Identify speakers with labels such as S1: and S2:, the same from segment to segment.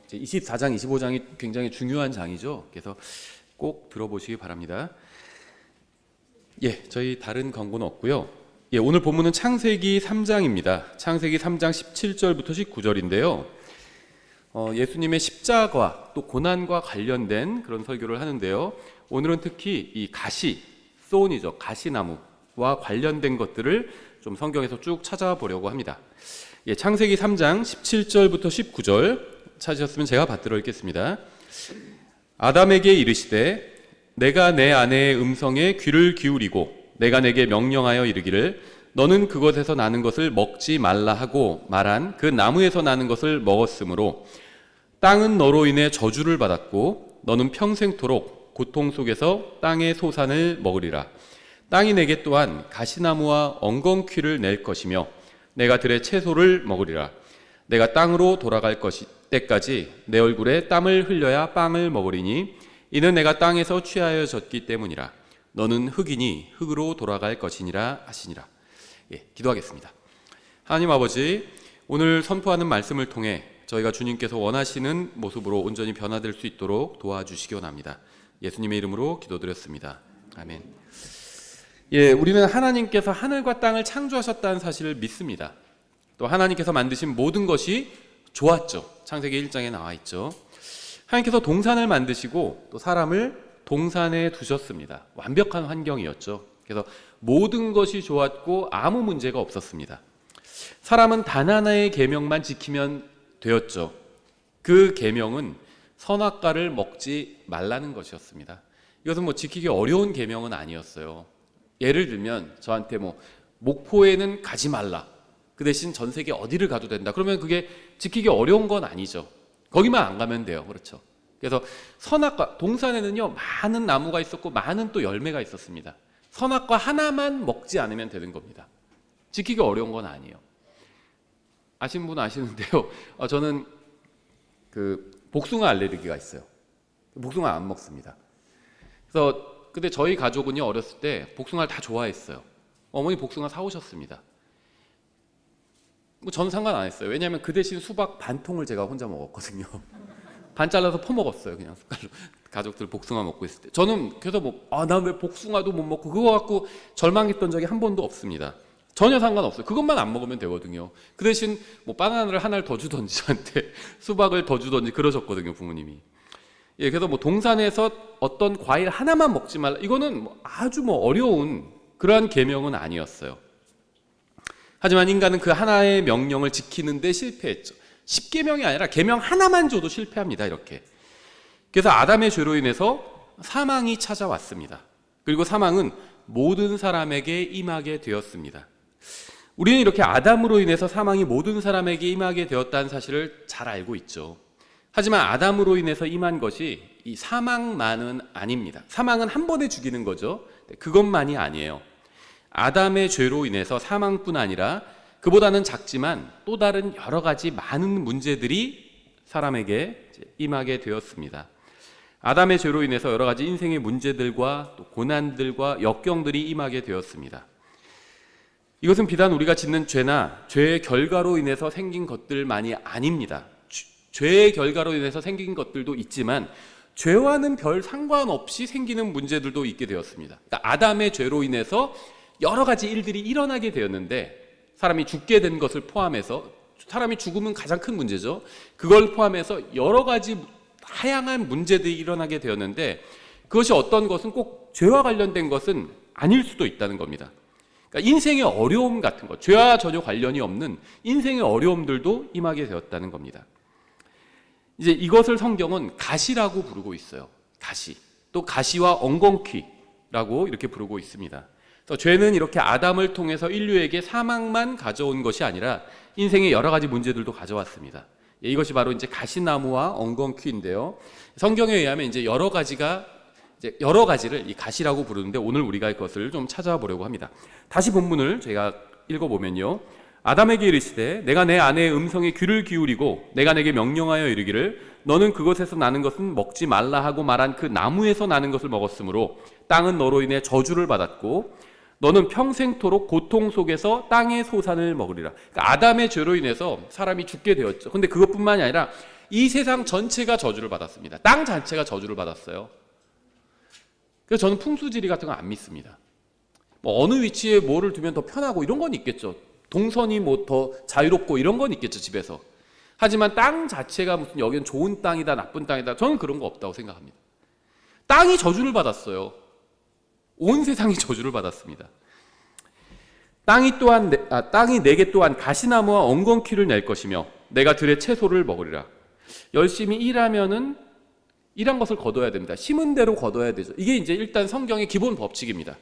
S1: 이제 24장, 25장이 굉장히 중요한 장이죠. 그래서 꼭 들어보시기 바랍니다. 예, 저희 다른 광고는 없고요. 예, 오늘 본문은 창세기 3장입니다. 창세기 3장 17절부터 19절인데요. 예수님의 십자가 또 고난과 관련된 그런 설교를 하는데요. 오늘은 특히 이 가시, 소온이죠. 가시나무와 관련된 것들을 좀 성경에서 쭉 찾아보려고 합니다. 예, 창세기 3장 17절부터 19절 찾으셨으면 제가 받들어 읽겠습니다. 아담에게 이르시되 내가 내 아내의 음성에 귀를 기울이고 내가 내게 명령하여 이르기를 너는 그것에서 나는 것을 먹지 말라 하고 말한 그 나무에서 나는 것을 먹었으므로 땅은 너로 인해 저주를 받았고 너는 평생토록 고통 속에서 땅의 소산을 먹으리라. 땅이 내게 또한 가시나무와 엉겅퀴를 낼 것이며 내가 들의 채소를 먹으리라. 내가 땅으로 돌아갈 때까지 내 얼굴에 땀을 흘려야 빵을 먹으리니 이는 내가 땅에서 취하여 졌기 때문이라. 너는 흙이니 흙으로 돌아갈 것이니라 하시니라. 예, 기도하겠습니다. 하나님 아버지, 오늘 선포하는 말씀을 통해 저희가 주님께서 원하시는 모습으로 온전히 변화될 수 있도록 도와주시기 원합니다. 예수님의 이름으로 기도드렸습니다. 아멘. 예, 우리는 하나님께서 하늘과 땅을 창조하셨다는 사실을 믿습니다. 또 하나님께서 만드신 모든 것이 좋았죠. 창세기 1장에 나와 있죠. 하나님께서 동산을 만드시고 또 사람을 동산에 두셨습니다. 완벽한 환경이었죠. 그래서 모든 것이 좋았고 아무 문제가 없었습니다. 사람은 단 하나의 계명만 지키면 되었죠. 그 계명은 선악과를 먹지 말라는 것이었습니다. 이것은 지키기 어려운 계명은 아니었어요. 예를 들면 저한테 목포에는 가지 말라. 그 대신 전 세계 어디를 가도 된다. 그러면 그게 지키기 어려운 건 아니죠. 거기만 안 가면 돼요. 그렇죠. 그래서 선악과, 동산에는요 많은 나무가 있었고 많은 또 열매가 있었습니다. 선악과 하나만 먹지 않으면 되는 겁니다. 지키기 어려운 건 아니에요. 아시는 분은 아시는데요. 저는 복숭아 알레르기가 있어요. 복숭아 안 먹습니다. 그래서 근데 저희 가족은요 어렸을 때 복숭아를 다 좋아했어요. 어머니 복숭아 사오셨습니다. 저는 상관 안 했어요. 왜냐하면 그 대신 수박 반 통을 제가 혼자 먹었거든요. 반 잘라서 퍼먹었어요. 그냥 숟갈로. 가족들 복숭아 먹고 있을 때. 저는 그래서 난 왜 복숭아도 못 먹고 그거 갖고 절망했던 적이 한 번도 없습니다. 전혀 상관없어요. 그것만 안 먹으면 되거든요. 그 대신 바나나를 하나를 더 주던지 저한테 수박을 더 주던지 그러셨거든요. 부모님이. 예, 그래서 동산에서 어떤 과일 하나만 먹지 말라. 이거는 아주 어려운 그러한 계명은 아니었어요. 하지만 인간은 그 하나의 명령을 지키는데 실패했죠. 10계명이 아니라 계명 하나만 줘도 실패합니다. 이렇게. 그래서 아담의 죄로 인해서 사망이 찾아왔습니다. 그리고 사망은 모든 사람에게 임하게 되었습니다. 우리는 이렇게 아담으로 인해서 사망이 모든 사람에게 임하게 되었다는 사실을 잘 알고 있죠. 하지만 아담으로 인해서 임한 것이 이 사망만은 아닙니다. 사망은 한 번에 죽이는 거죠. 그것만이 아니에요. 아담의 죄로 인해서 사망뿐 아니라 그보다는 작지만 또 다른 여러 가지 많은 문제들이 사람에게 임하게 되었습니다. 아담의 죄로 인해서 여러 가지 인생의 문제들과 또 고난들과 역경들이 임하게 되었습니다. 이것은 비단 우리가 짓는 죄나 죄의 결과로 인해서 생긴 것들만이 아닙니다. 죄의 결과로 인해서 생긴 것들도 있지만 죄와는 별 상관없이 생기는 문제들도 있게 되었습니다. 그러니까 아담의 죄로 인해서 여러 가지 일들이 일어나게 되었는데 사람이 죽게 된 것을 포함해서 사람이 죽으면 가장 큰 문제죠. 그걸 포함해서 여러 가지 다양한 문제들이 일어나게 되었는데 그것이 어떤 것은 꼭 죄와 관련된 것은 아닐 수도 있다는 겁니다. 그러니까 인생의 어려움 같은 것, 죄와 전혀 관련이 없는 인생의 어려움들도 임하게 되었다는 겁니다. 이제 이것을 성경은 가시라고 부르고 있어요. 가시. 또 가시와 엉겅퀴라고 이렇게 부르고 있습니다. 그래서 죄는 이렇게 아담을 통해서 인류에게 사망만 가져온 것이 아니라 인생의 여러 가지 문제들도 가져왔습니다. 이것이 바로 이제 가시나무와 엉겅퀴인데요. 성경에 의하면 이제 여러 가지를 이 가시라고 부르는데 오늘 우리가 그것을 좀 찾아보려고 합니다. 다시 본문을 제가 읽어보면요. 아담에게 이르시되 내가 내 아내의 음성에 귀를 기울이고 내가 내게 명령하여 이르기를 너는 그것에서 나는 것은 먹지 말라 하고 말한 그 나무에서 나는 것을 먹었으므로 땅은 너로 인해 저주를 받았고 너는 평생토록 고통 속에서 땅의 소산을 먹으리라. 그러니까 아담의 죄로 인해서 사람이 죽게 되었죠. 근데 그것뿐만이 아니라 이 세상 전체가 저주를 받았습니다. 땅 자체가 저주를 받았어요. 그래서 저는 풍수지리 같은 거 안 믿습니다. 뭐 어느 위치에 뭐를 두면 더 편하고 이런 건 있겠죠. 동선이 뭐 더 자유롭고 이런 건 있겠죠, 집에서. 하지만 땅 자체가 무슨 여기는 좋은 땅이다, 나쁜 땅이다, 저는 그런 거 없다고 생각합니다. 땅이 저주를 받았어요. 온 세상이 저주를 받았습니다. 땅이 내게 또한 가시나무와 엉겅퀴를 낼 것이며 내가 들의 채소를 먹으리라. 열심히 일하면은 일한 것을 거둬야 됩니다. 심은 대로 거둬야 되죠. 이게 이제 일단 성경의 기본 법칙입니다.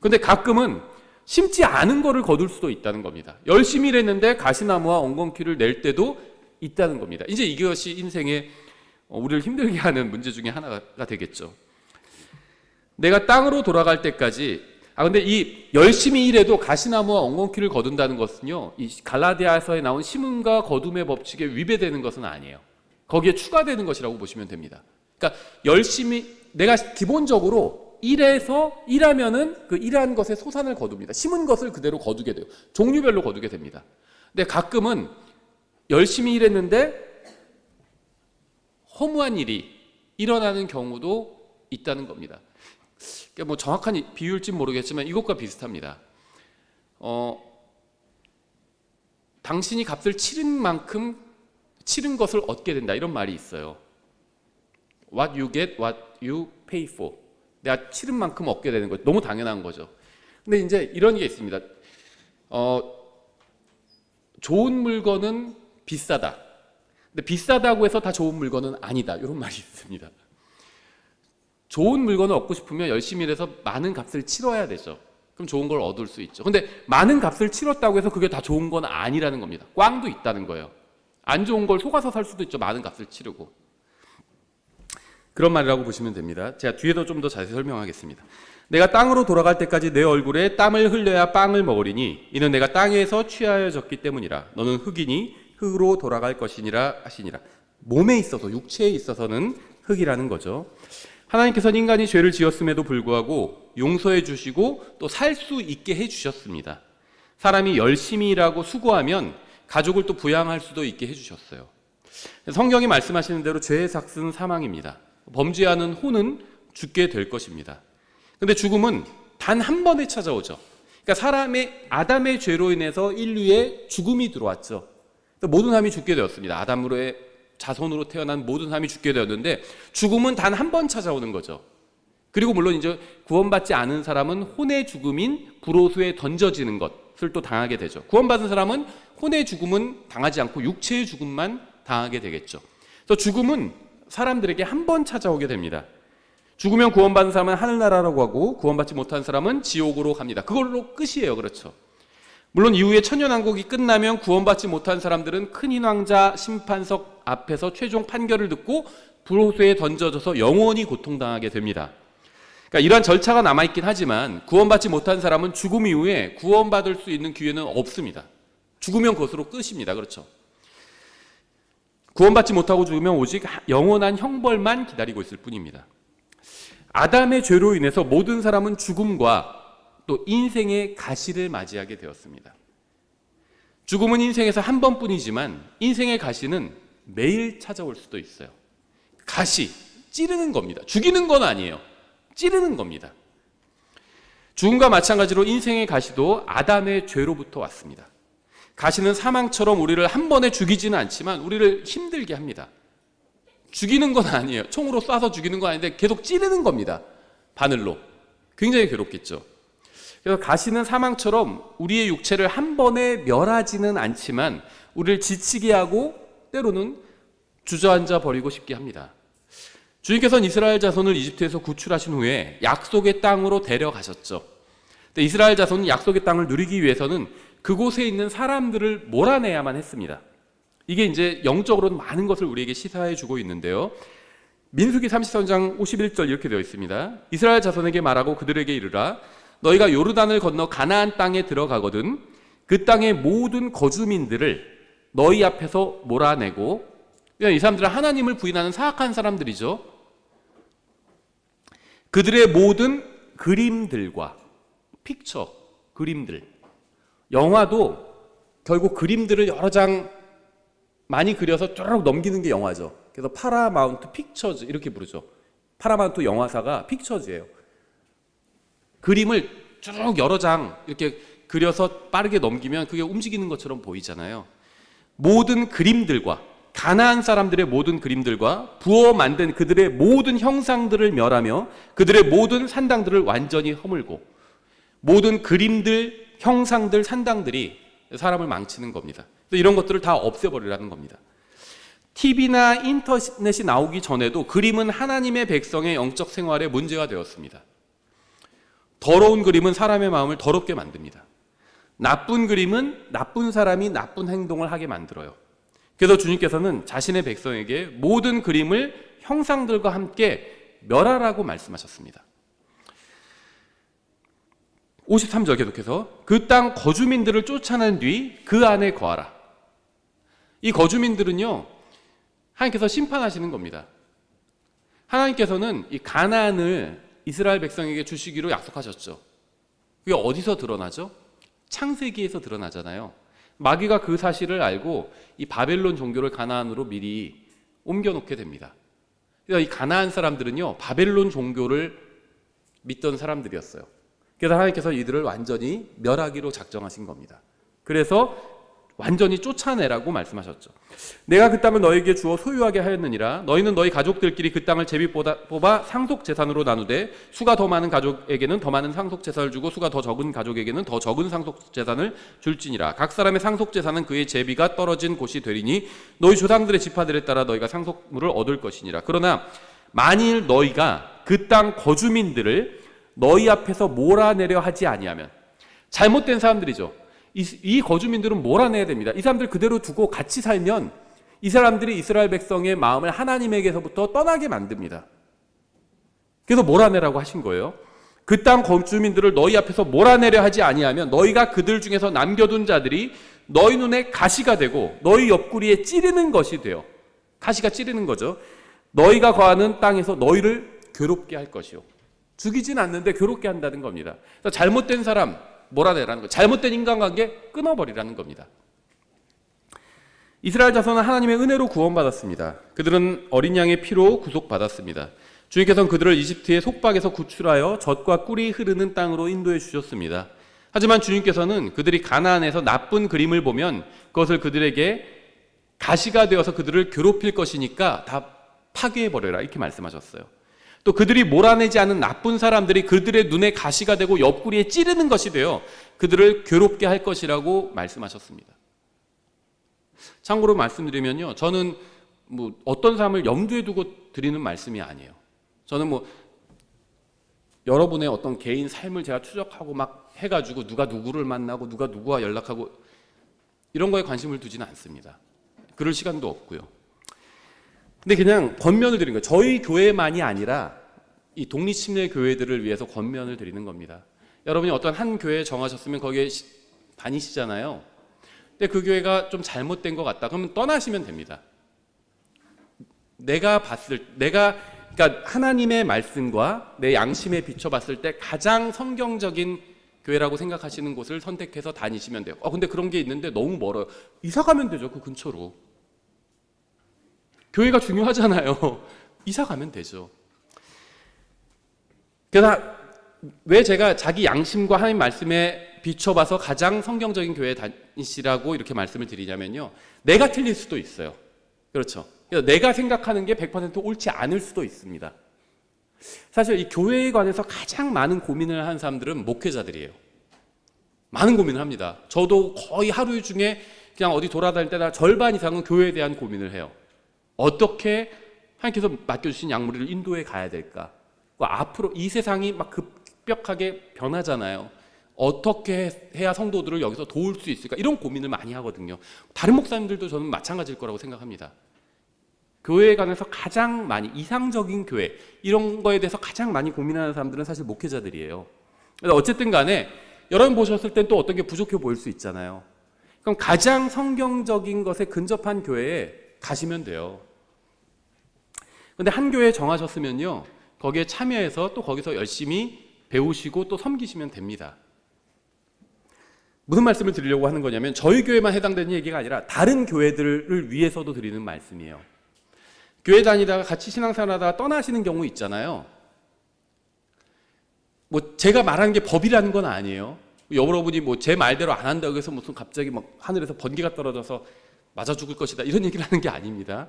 S1: 그런데 가끔은 심지 않은 거를 거둘 수도 있다는 겁니다. 열심히 일했는데 가시나무와 엉겅퀴를 낼 때도 있다는 겁니다. 이제 이것이 인생에 우리를 힘들게 하는 문제 중에 하나가 되겠죠. 내가 땅으로 돌아갈 때까지, 근데 이 열심히 일해도 가시나무와 엉겅퀴를 거둔다는 것은요, 이 갈라디아서에 나온 심음과 거둠의 법칙에 위배되는 것은 아니에요. 거기에 추가되는 것이라고 보시면 됩니다. 그러니까 열심히 내가 기본적으로 일하면은 그 일한 것의 소산을 거둡니다. 심은 것을 그대로 거두게 돼요. 종류별로 거두게 됩니다. 근데 가끔은 열심히 일했는데 허무한 일이 일어나는 경우도 있다는 겁니다. 그러니까 뭐 정확한 비유일진 모르겠지만 이것과 비슷합니다. 당신이 값을 치른 만큼 치른 것을 얻게 된다, 이런 말이 있어요. What you get, what you pay for. 내가 치른 만큼 얻게 되는 거죠. 너무 당연한 거죠. 근데 이제 이런 게 있습니다. 좋은 물건은 비싸다. 근데 비싸다고 해서 다 좋은 물건은 아니다, 이런 말이 있습니다. 좋은 물건을 얻고 싶으면 열심히 일해서 많은 값을 치러야 되죠. 그럼 좋은 걸 얻을 수 있죠. 근데 많은 값을 치렀다고 해서 그게 다 좋은 건 아니라는 겁니다. 꽝도 있다는 거예요. 안 좋은 걸 속아서 살 수도 있죠. 많은 값을 치르고. 그런 말이라고 보시면 됩니다. 제가 뒤에도 좀 더 자세히 설명하겠습니다. 내가 땅으로 돌아갈 때까지 내 얼굴에 땀을 흘려야 빵을 먹으리니 이는 내가 땅에서 취하여졌기 때문이라. 너는 흙이니 흙으로 돌아갈 것이니라 하시니라. 몸에 있어서, 육체에 있어서는 흙이라는 거죠. 하나님께서는 인간이 죄를 지었음에도 불구하고 용서해 주시고 또 살 수 있게 해 주셨습니다. 사람이 열심히 일하고 수고하면 가족을 또 부양할 수도 있게 해 주셨어요. 성경이 말씀하시는 대로 죄의 삭은 사망입니다. 범죄하는 혼은 죽게 될 것입니다. 그런데 죽음은 단 한 번에 찾아오죠. 그러니까 아담의 죄로 인해서 인류에 죽음이 들어왔죠. 모든 사람이 죽게 되었습니다. 아담으로의 자손으로 태어난 모든 사람이 죽게 되었는데 죽음은 단 한 번 찾아오는 거죠. 그리고 물론 이제 구원받지 않은 사람은 혼의 죽음인 불호수에 던져지는 것을 또 당하게 되죠. 구원받은 사람은 혼의 죽음은 당하지 않고 육체의 죽음만 당하게 되겠죠. 그래서 죽음은 사람들에게 한 번 찾아오게 됩니다. 죽으면 구원받은 사람은 하늘나라라고 하고 구원받지 못한 사람은 지옥으로 갑니다. 그걸로 끝이에요. 그렇죠. 물론 이후에 천년왕국이 끝나면 구원받지 못한 사람들은 큰 인왕자 심판석 앞에서 최종 판결을 듣고 불호수에 던져져서 영원히 고통당하게 됩니다. 그러니까 이러한 절차가 남아있긴 하지만 구원받지 못한 사람은 죽음 이후에 구원받을 수 있는 기회는 없습니다. 죽으면 그것으로 끝입니다. 그렇죠. 구원받지 못하고 죽으면 오직 영원한 형벌만 기다리고 있을 뿐입니다. 아담의 죄로 인해서 모든 사람은 죽음과 또 인생의 가시를 맞이하게 되었습니다. 죽음은 인생에서 한 번뿐이지만 인생의 가시는 매일 찾아올 수도 있어요. 가시, 찌르는 겁니다. 죽이는 건 아니에요. 찌르는 겁니다. 죽음과 마찬가지로 인생의 가시도 아담의 죄로부터 왔습니다. 가시는 사망처럼 우리를 한 번에 죽이지는 않지만 우리를 힘들게 합니다. 죽이는 건 아니에요. 총으로 쏴서 죽이는 건 아닌데 계속 찌르는 겁니다. 바늘로. 굉장히 괴롭겠죠. 그래서 가시는 사망처럼 우리의 육체를 한 번에 멸하지는 않지만 우리를 지치게 하고 때로는 주저앉아 버리고 싶게 합니다. 주님께서는 이스라엘 자손을 이집트에서 구출하신 후에 약속의 땅으로 데려가셨죠. 근데 이스라엘 자손은 약속의 땅을 누리기 위해서는 그곳에 있는 사람들을 몰아내야만 했습니다. 이게 이제 영적으로는 많은 것을 우리에게 시사해 주고 있는데요. 민수기 33장 51절 이렇게 되어 있습니다. 이스라엘 자손에게 말하고 그들에게 이르라. 너희가 요르단을 건너 가나안 땅에 들어가거든 그 땅의 모든 거주민들을 너희 앞에서 몰아내고, 이 사람들은 하나님을 부인하는 사악한 사람들이죠. 그들의 모든 그림들과 픽처, 그림들. 영화도 결국 그림들을 여러 장 많이 그려서 쭉 넘기는 게 영화죠. 그래서 파라마운트 픽처즈 이렇게 부르죠. 파라마운트 영화사가 픽처즈예요. 그림을 쭉 여러 장 이렇게 그려서 빠르게 넘기면 그게 움직이는 것처럼 보이잖아요. 모든 그림들과 가나안 사람들의 모든 그림들과 부어 만든 그들의 모든 형상들을 멸하며 그들의 모든 산당들을 완전히 허물고 모든 그림들, 형상들, 산당들이 사람을 망치는 겁니다. 이런 것들을 다 없애버리라는 겁니다. TV나 인터넷이 나오기 전에도 그림은 하나님의 백성의 영적 생활에 문제가 되었습니다. 더러운 그림은 사람의 마음을 더럽게 만듭니다. 나쁜 그림은 나쁜 사람이 나쁜 행동을 하게 만들어요. 그래서 주님께서는 자신의 백성에게 모든 그림을 형상들과 함께 멸하라고 말씀하셨습니다. 53절 계속해서 그 땅 거주민들을 쫓아낸 뒤 그 안에 거하라. 이 거주민들은요, 하나님께서 심판하시는 겁니다. 하나님께서는 이 가나안을 이스라엘 백성에게 주시기로 약속하셨죠. 그게 어디서 드러나죠? 창세기에서 드러나잖아요. 마귀가 그 사실을 알고 이 바벨론 종교를 가나안으로 미리 옮겨놓게 됩니다. 그래서 이 가나안 사람들은요, 바벨론 종교를 믿던 사람들이었어요. 그래서 하나님께서 이들을 완전히 멸하기로 작정하신 겁니다. 그래서 완전히 쫓아내라고 말씀하셨죠. 내가 그 땅을 너에게 주어 소유하게 하였느니라. 너희는 너희 가족들끼리 그 땅을 제비 뽑아 상속재산으로 나누되 수가 더 많은 가족에게는 더 많은 상속재산을 주고 수가 더 적은 가족에게는 더 적은 상속재산을 줄지니라. 각 사람의 상속재산은 그의 제비가 떨어진 곳이 되리니 너희 조상들의 지파들에 따라 너희가 상속물을 얻을 것이니라. 그러나 만일 너희가 그 땅 거주민들을 너희 앞에서 몰아내려 하지 아니하면, 잘못된 사람들이죠. 이 거주민들은 몰아내야 됩니다. 이 사람들 그대로 두고 같이 살면 이 사람들이 이스라엘 백성의 마음을 하나님에게서부터 떠나게 만듭니다. 그래서 몰아내라고 하신 거예요. 그 땅 거주민들을 너희 앞에서 몰아내려 하지 아니하면 너희가 그들 중에서 남겨둔 자들이 너희 눈에 가시가 되고 너희 옆구리에 찌르는 것이 돼요. 가시가 찌르는 거죠. 너희가 거하는 땅에서 너희를 괴롭게 할 것이요. 죽이진 않는데 괴롭게 한다는 겁니다. 그래서 잘못된 사람 몰아내라는 거, 잘못된 인간관계 끊어버리라는 겁니다. 이스라엘 자손은 하나님의 은혜로 구원받았습니다. 그들은 어린 양의 피로 구속받았습니다. 주님께서는 그들을 이집트의 속박에서 구출하여 젖과 꿀이 흐르는 땅으로 인도해 주셨습니다. 하지만 주님께서는 그들이 가나안에서 나쁜 그림을 보면 그것을 그들에게 가시가 되어서 그들을 괴롭힐 것이니까 다 파괴해버려라 이렇게 말씀하셨어요. 또 그들이 몰아내지 않은 나쁜 사람들이 그들의 눈에 가시가 되고 옆구리에 찌르는 것이 되어 그들을 괴롭게 할 것이라고 말씀하셨습니다. 참고로 말씀드리면요, 저는 뭐 어떤 사람을 염두에 두고 드리는 말씀이 아니에요. 저는 뭐 여러분의 어떤 개인 삶을 제가 추적하고 막 해가지고 누가 누구를 만나고 누가 누구와 연락하고 이런 거에 관심을 두지는 않습니다. 그럴 시간도 없고요. 근데 그냥 권면을 드리는 거예요. 저희 교회만이 아니라 이 독립침례 교회들을 위해서 권면을 드리는 겁니다. 여러분이 어떤 한 교회에 정하셨으면 거기에 다니시잖아요. 근데 그 교회가 좀 잘못된 것 같다. 그러면 떠나시면 됩니다. 그러니까 하나님의 말씀과 내 양심에 비춰봤을 때 가장 성경적인 교회라고 생각하시는 곳을 선택해서 다니시면 돼요. 근데 그런 게 있는데 너무 멀어요. 이사 가면 되죠. 그 근처로. 교회가 중요하잖아요. 이사 가면 되죠. 그래서 왜 제가 자기 양심과 하나님 말씀에 비춰봐서 가장 성경적인 교회에 다니시라고 이렇게 말씀을 드리냐면요, 내가 틀릴 수도 있어요. 그렇죠. 그래서 내가 생각하는 게 100% 옳지 않을 수도 있습니다. 사실 이 교회에 관해서 가장 많은 고민을 하는 사람들은 목회자들이에요. 많은 고민을 합니다. 저도 거의 하루 중에 그냥 어디 돌아다닐 때나 절반 이상은 교회에 대한 고민을 해요. 어떻게 하나님께서 맡겨주신 양무리를 인도에 가야 될까? 앞으로 이 세상이 막 급격하게 변하잖아요. 어떻게 해야 성도들을 여기서 도울 수 있을까? 이런 고민을 많이 하거든요. 다른 목사님들도 저는 마찬가지일 거라고 생각합니다. 교회에 관해서 가장 많이, 이상적인 교회, 이런 거에 대해서 가장 많이 고민하는 사람들은 사실 목회자들이에요. 그래서 어쨌든 간에 여러분 보셨을 땐 또 어떤 게 부족해 보일 수 있잖아요. 그럼 가장 성경적인 것에 근접한 교회에 가시면 돼요. 근데 한 교회 정하셨으면요, 거기에 참여해서 또 거기서 열심히 배우시고 또 섬기시면 됩니다. 무슨 말씀을 드리려고 하는 거냐면 저희 교회만 해당되는 얘기가 아니라 다른 교회들을 위해서도 드리는 말씀이에요. 교회 다니다가 같이 신앙생활하다가 떠나시는 경우 있잖아요. 뭐 제가 말하는 게 법이라는 건 아니에요. 여러분이 뭐 제 말대로 안 한다고 해서 무슨 갑자기 막 하늘에서 번개가 떨어져서 맞아 죽을 것이다 이런 얘기를 하는 게 아닙니다.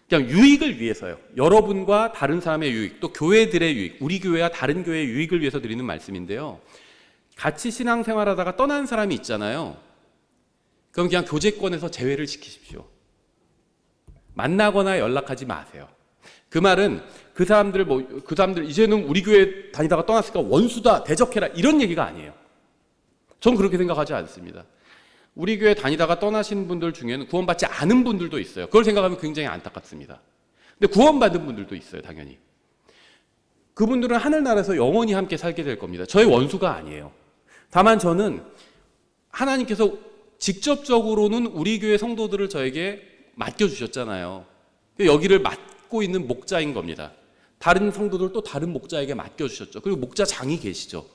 S1: 그냥 유익을 위해서요. 여러분과 다른 사람의 유익, 또 교회들의 유익, 우리 교회와 다른 교회의 유익을 위해서 드리는 말씀인데요. 같이 신앙생활하다가 떠난 사람이 있잖아요. 그럼 그냥 교제권에서 제외를 시키십시오. 만나거나 연락하지 마세요. 그 말은 그 사람들 이제는 우리 교회 다니다가 떠났으니까 원수다, 대적해라 이런 얘기가 아니에요. 전 그렇게 생각하지 않습니다. 우리 교회 다니다가 떠나신 분들 중에는 구원받지 않은 분들도 있어요. 그걸 생각하면 굉장히 안타깝습니다. 근데 구원받은 분들도 있어요, 당연히. 그분들은 하늘나라에서 영원히 함께 살게 될 겁니다. 저의 원수가 아니에요. 다만 저는 하나님께서 직접적으로는 우리 교회 성도들을 저에게 맡겨주셨잖아요. 여기를 맡고 있는 목자인 겁니다. 다른 성도들 또 다른 목자에게 맡겨주셨죠. 그리고 목자장이 계시죠.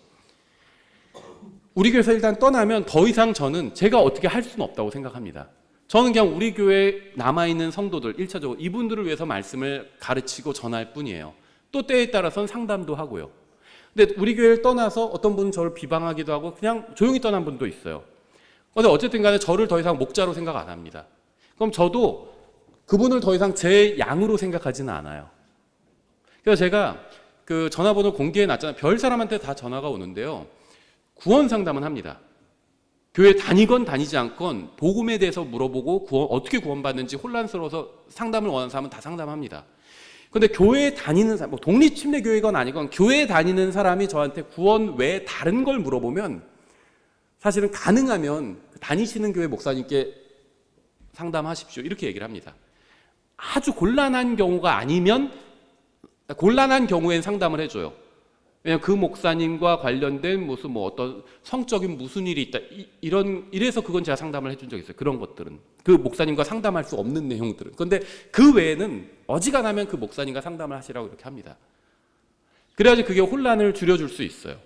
S1: 우리 교회에서 일단 떠나면 더 이상 저는 제가 어떻게 할 수는 없다고 생각합니다. 저는 그냥 우리 교회에 남아있는 성도들 1차적으로 이분들을 위해서 말씀을 가르치고 전할 뿐이에요. 또 때에 따라서는 상담도 하고요. 근데 우리 교회를 떠나서 어떤 분은 저를 비방하기도 하고 그냥 조용히 떠난 분도 있어요. 근데 어쨌든 간에 저를 더 이상 목자로 생각 안 합니다. 그럼 저도 그분을 더 이상 제 양으로 생각하지는 않아요. 그래서 제가 그 전화번호 공개해 놨잖아요. 별 사람한테 다 전화가 오는데요. 구원 상담은 합니다. 교회 다니건 다니지 않건 복음에 대해서 물어보고 어떻게 구원받는지 혼란스러워서 상담을 원하는 사람은 다 상담합니다. 그런데 교회에 다니는 사람, 독립침례교회건 아니건 교회에 다니는 사람이 저한테 구원 외에 다른 걸 물어보면 사실은 가능하면 다니시는 교회 목사님께 상담하십시오. 이렇게 얘기를 합니다. 아주 곤란한 경우가 아니면 곤란한 경우엔 상담을 해줘요. 왜냐하면 그 목사님과 관련된 무슨 어떤 성적인 무슨 일이 있다 이래서 그건 제가 상담을 해준 적이 있어요. 그런 것들은 그 목사님과 상담할 수 없는 내용들은. 그런데 그 외에는 어지간하면 그 목사님과 상담을 하시라고 이렇게 합니다. 그래야지 그게 혼란을 줄여줄 수 있어요.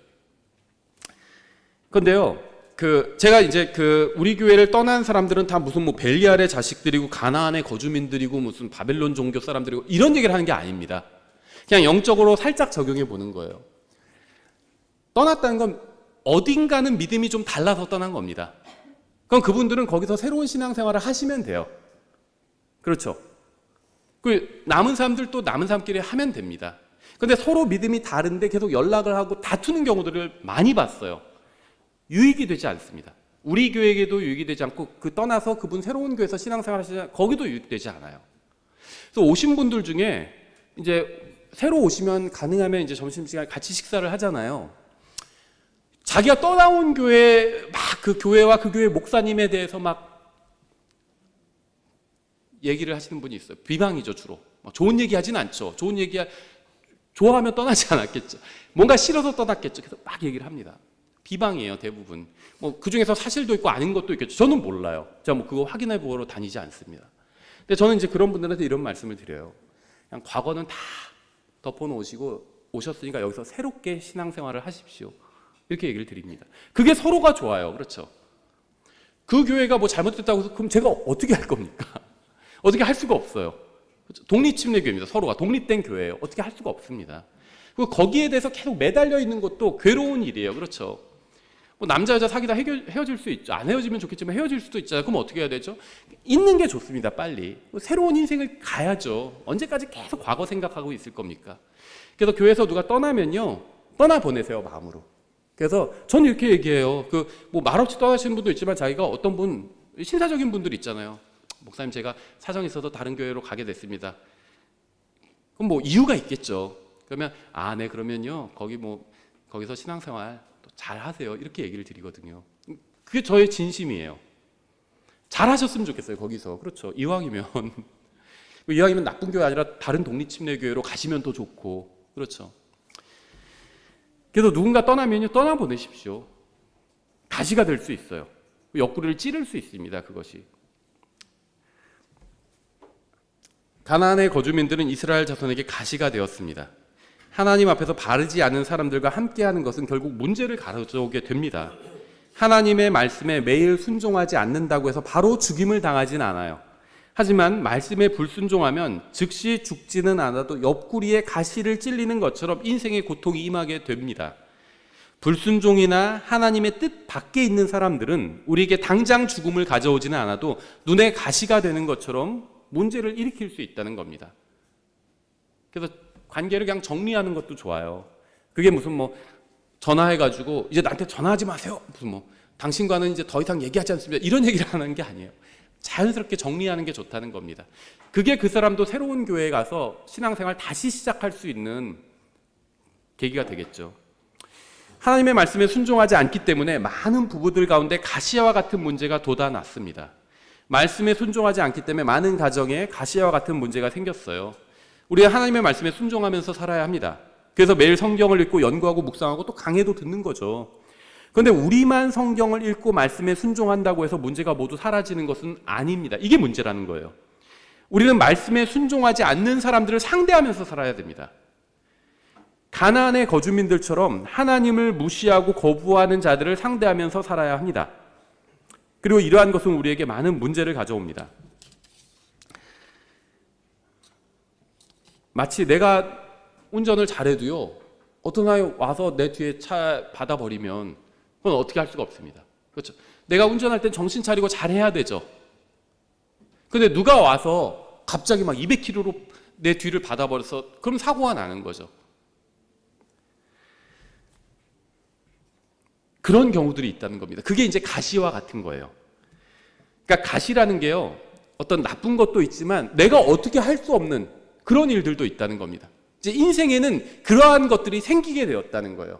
S1: 그런데요, 제가 이제 우리 교회를 떠난 사람들은 다 무슨 벨리알의 자식들이고 가나안의 거주민들이고 무슨 바벨론 종교 사람들이고 이런 얘기를 하는 게 아닙니다. 그냥 영적으로 살짝 적용해 보는 거예요. 떠났다는 건 어딘가는 믿음이 좀 달라서 떠난 겁니다. 그럼 그분들은 거기서 새로운 신앙생활을 하시면 돼요. 그렇죠? 그 남은 사람들도 남은 사람끼리 하면 됩니다. 그런데 서로 믿음이 다른데 계속 연락을 하고 다투는 경우들을 많이 봤어요. 유익이 되지 않습니다. 우리 교회에게도 유익이 되지 않고 떠나서 그분 새로운 교회에서 신앙생활 하시잖아요. 거기도 유익되지 않아요. 그래서 오신 분들 중에 이제 새로 오시면 가능하면 이제 점심시간에 같이 식사를 하잖아요. 자기가 떠나온 교회 그 교회와 그 교회 목사님에 대해서 막 얘기를 하시는 분이 있어요. 비방이죠, 주로. 좋은 얘기 하진 않죠. 좋은 얘기 좋아하면 떠나지 않았겠죠. 뭔가 싫어서 떠났겠죠. 그래서 막 얘기를 합니다. 비방이에요, 대부분. 그 중에서 사실도 있고 아닌 것도 있겠죠. 저는 몰라요. 제가 그거 확인해 보러 다니지 않습니다. 근데 저는 이제 그런 분들한테 이런 말씀을 드려요. 그냥 과거는 다 덮어놓으시고 오셨으니까 여기서 새롭게 신앙생활을 하십시오. 이렇게 얘기를 드립니다. 그게 서로가 좋아요. 그렇죠? 그 교회가 잘못됐다고 해서 그럼 제가 어떻게 할 겁니까? 어떻게 할 수가 없어요. 그렇죠? 독립침례교회입니다. 서로가 독립된 교회예요. 어떻게 할 수가 없습니다. 그리고 거기에 대해서 계속 매달려 있는 것도 괴로운 일이에요. 그렇죠? 남자 여자 사귀다 헤어질 수 있죠. 안 헤어지면 좋겠지만 헤어질 수도 있잖아요. 그럼 어떻게 해야 되죠? 있는 게 좋습니다. 빨리. 새로운 인생을 가야죠. 언제까지 계속 과거 생각하고 있을 겁니까? 그래서 교회에서 누가 떠나면요, 떠나보내세요, 마음으로. 그래서 저는 이렇게 얘기해요. 말없이 떠나시는 분도 있지만 자기가 어떤 분, 신사적인 분들 있잖아요. 목사님, 제가 사정이 있어서 다른 교회로 가게 됐습니다. 그럼 이유가 있겠죠. 그러면 네, 그러면요, 거기서 신앙생활 잘 하세요. 이렇게 얘기를 드리거든요. 그게 저의 진심이에요. 잘 하셨으면 좋겠어요, 거기서. 그렇죠. 이왕이면 나쁜 교회 아니라 다른 독립침례교회로 가시면 더 좋고. 그렇죠. 그래서 누군가 떠나면요, 떠나보내십시오. 가시가 될 수 있어요. 옆구리를 찌를 수 있습니다, 그것이. 가나안의 거주민들은 이스라엘 자손에게 가시가 되었습니다. 하나님 앞에서 바르지 않은 사람들과 함께하는 것은 결국 문제를 가져오게 됩니다. 하나님의 말씀에 매일 순종하지 않는다고 해서 바로 죽임을 당하진 않아요. 하지만 말씀에 불순종하면 즉시 죽지는 않아도 옆구리에 가시를 찔리는 것처럼 인생의 고통이 임하게 됩니다. 불순종이나 하나님의 뜻 밖에 있는 사람들은 우리에게 당장 죽음을 가져오지는 않아도 눈에 가시가 되는 것처럼 문제를 일으킬 수 있다는 겁니다. 그래서 관계를 그냥 정리하는 것도 좋아요. 그게 무슨 전화해가지고 이제 나한테 전화하지 마세요. 무슨 당신과는 이제 더 이상 얘기하지 않습니다. 이런 얘기를 하는 게 아니에요. 자연스럽게 정리하는 게 좋다는 겁니다. 그게 그 사람도 새로운 교회에 가서 신앙생활 다시 시작할 수 있는 계기가 되겠죠. 하나님의 말씀에 순종하지 않기 때문에 많은 부부들 가운데 가시와 같은 문제가 돋아났습니다. 말씀에 순종하지 않기 때문에 많은 가정에 가시와 같은 문제가 생겼어요. 우리가 하나님의 말씀에 순종하면서 살아야 합니다. 그래서 매일 성경을 읽고 연구하고 묵상하고 또 강해도 듣는 거죠. 그런데 우리만 성경을 읽고 말씀에 순종한다고 해서 문제가 모두 사라지는 것은 아닙니다. 이게 문제라는 거예요. 우리는 말씀에 순종하지 않는 사람들을 상대하면서 살아야 됩니다. 가나안의 거주민들처럼 하나님을 무시하고 거부하는 자들을 상대하면서 살아야 합니다. 그리고 이러한 것은 우리에게 많은 문제를 가져옵니다. 마치 내가 운전을 잘해도요, 어떤 사람이 와서 내 뒤에 차 받아버리면 그건 어떻게 할 수가 없습니다. 그렇죠? 내가 운전할 땐 정신 차리고 잘해야 되죠. 근데 누가 와서 갑자기 막 200km로 내 뒤를 받아버려서 그럼 사고가 나는 거죠. 그런 경우들이 있다는 겁니다. 그게 이제 가시와 같은 거예요. 그러니까 가시라는 게요, 어떤 나쁜 것도 있지만 내가 어떻게 할 수 없는 그런 일들도 있다는 겁니다. 이제 인생에는 그러한 것들이 생기게 되었다는 거예요.